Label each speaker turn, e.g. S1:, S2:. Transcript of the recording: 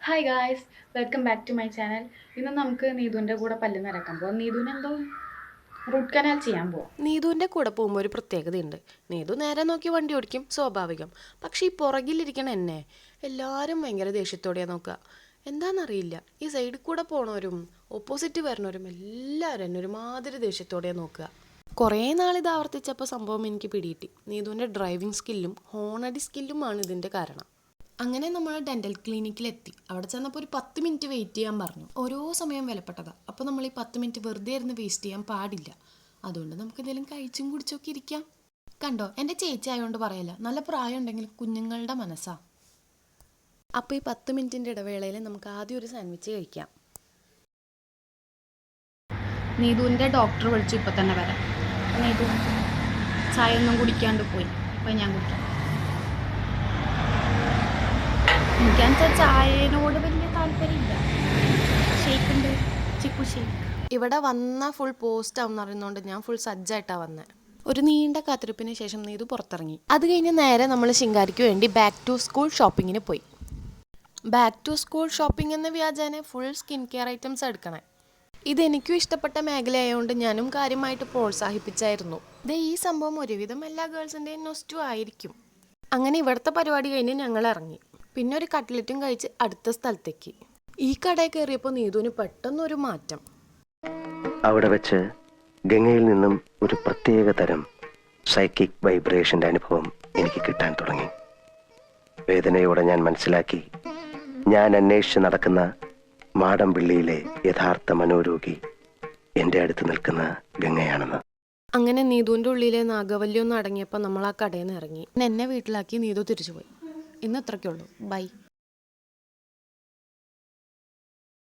S1: Hi guys, welcome back to my channel. ഇന്ന് നമുക്ക് നീതുവിൻ്റെ കൂടെ പല്ല് നിരക്കാൻ പോകാം. നീതുവിന് എന്തോ റൂട്ട് കനാൽ ചെയ്യാൻ പോവാം.
S2: നീതുവിൻ്റെ കൂടെ പോകുമ്പോൾ ഒരു പ്രത്യേകതയുണ്ട്. നീതു നേരെ നോക്കി വണ്ടി ഓടിക്കും, സ്വാഭാവികം. പക്ഷേ ഈ പുറകിലിരിക്കണ എന്നെ എല്ലാവരും ഭയങ്കര ദേഷ്യത്തോടെയാണ് നോക്കുക. എന്താണെന്നറിയില്ല, ഈ സൈഡിൽ കൂടെ പോണവരും ഓപ്പോസിറ്റ് വരണവരും എല്ലാവരും എന്നെ ഒരുമാതിരി ദേഷ്യത്തോടെയാണ് നോക്കുക. കുറേ നാളിത് ആവർത്തിച്ചപ്പോൾ സംഭവം എനിക്ക് പിടികിട്ടി. നീതുവിൻ്റെ ഡ്രൈവിംഗ് സ്കില്ലും ഹോണടി സ്കില്ലുമാണ് ഇതിൻ്റെ കാരണം. അങ്ങനെ നമ്മൾ ഡെൻ്റൽ ക്ലിനിക്കിലെത്തി. അവിടെ ചെന്നപ്പോൾ ഒരു 10 മിനിറ്റ് വെയിറ്റ് ചെയ്യാൻ പറഞ്ഞു. ഓരോ സമയം വിലപ്പെട്ടതാണ്. അപ്പോൾ നമ്മൾ ഈ 10 മിനിറ്റ് വെറുതെ ഇരുന്ന് വേസ്റ്റ് ചെയ്യാൻ പാടില്ല. അതുകൊണ്ട് നമുക്ക് എന്തെങ്കിലും കഴിച്ചും കുടിച്ചൊക്കെ ഇരിക്കാം. കണ്ടോ, എൻ്റെ ചേച്ചി ആയതുകൊണ്ട് പറയല്ല, നല്ല പ്രായം ഉണ്ടെങ്കിൽ കുഞ്ഞുങ്ങളുടെ മനസ്സാ. അപ്പോൾ ഈ 10 മിനിറ്റിൻ്റെ ഇടവേളയിൽ നമുക്ക് ആദ്യം ഒരു സാൻഡ്വിച്ച് കഴിക്കാം.
S1: നീതുവിൻ്റെ ഡോക്ടർ വിളിച്ചു, ഇപ്പം തന്നെ വരാം. നീതു ചായ ഒന്നും കുടിക്കാണ്ട് പോയി. അപ്പം ഞാൻ കുടിക്കാം. എനിക്കാണെന്ന് വെച്ചാൽ ചായനോട് വലിയ താല്പര്യമില്ല. ഷേക്ക് ഉണ്ട്, ചിക്കു ഷേക്ക്.
S2: ഇവിടെ വന്നാൽ ഫുൾ പോസ്റ്റ് ആവും എന്ന് പറയുന്നതുകൊണ്ട് ഞാൻ ഫുൾ സജ്ജായിട്ടാണ് വന്നത്. ഒരു നീണ്ട കാത്തിരിപ്പിന് ശേഷം നീതു പുറത്തിറങ്ങി. അത് കഴിഞ്ഞ് നേരെ നമ്മൾ ശിങ്കാരിക്ക് വേണ്ടി ബാക്ക് ടു സ്കൂൾ ഷോപ്പിങ്ങിന് പോയി. ബാക്ക് ടു സ്കൂൾ ഷോപ്പിംഗ് എന്ന വ്യാജേന ഫുൾ സ്കിൻ കെയർ ഐറ്റംസ് എടുക്കണേ. ഇതെനിക്കും ഇഷ്ടപ്പെട്ട മേഖലയായതുകൊണ്ട് ഞാനും കാര്യമായിട്ട് പ്രോത്സാഹിപ്പിച്ചായിരുന്നു. ഈ സംഭവം ഒരുവിധം എല്ലാ ഗേൾസിൻ്റെയും നൊസ്റ്റു ആയിരിക്കും. അങ്ങനെ ഇവിടുത്തെ പരിപാടി കഴിഞ്ഞ് ഞങ്ങൾ ഇറങ്ങി. പിന്നെ ഒരു കട്ട്ലറ്റും കഴിച്ച് അടുത്ത സ്ഥലത്തേക്ക്. ഈ കടയിൽ കയറിയപ്പോൾ നീതുവിന് പെട്ടെന്നൊരു മാറ്റം.
S3: അവിടെ വെച്ച് ഗംഗയിൽ നിന്നും ഒരു പ്രത്യേക തരം സൈക്കിക് വൈബ്രേഷന്റെ അനുഭവം എനിക്ക് കിട്ടാൻ തുടങ്ങി. വേദനയോടെ ഞാൻ മനസ്സിലാക്കി, ഞാൻ അന്വേഷിച്ച് നടക്കുന്ന മാടമ്പിള്ളിയിലെ യഥാർത്ഥ മനോരോഗി എൻ്റെ അടുത്ത് നിൽക്കുന്ന ഗംഗയാണെന്ന്.
S2: അങ്ങനെ നീതുവിൻ്റെ ഉള്ളിലെ നാഗവല്യം ഒന്ന് അടങ്ങിയപ്പോൾ നമ്മൾ ആ കടയിൽ നിന്ന് ഇറങ്ങി. എന്നെ വീട്ടിലാക്കി നീതു തിരിച്ചുപോയി. ഇന്ന് അത്രയ്ക്കുള്ളൂ. ബൈ.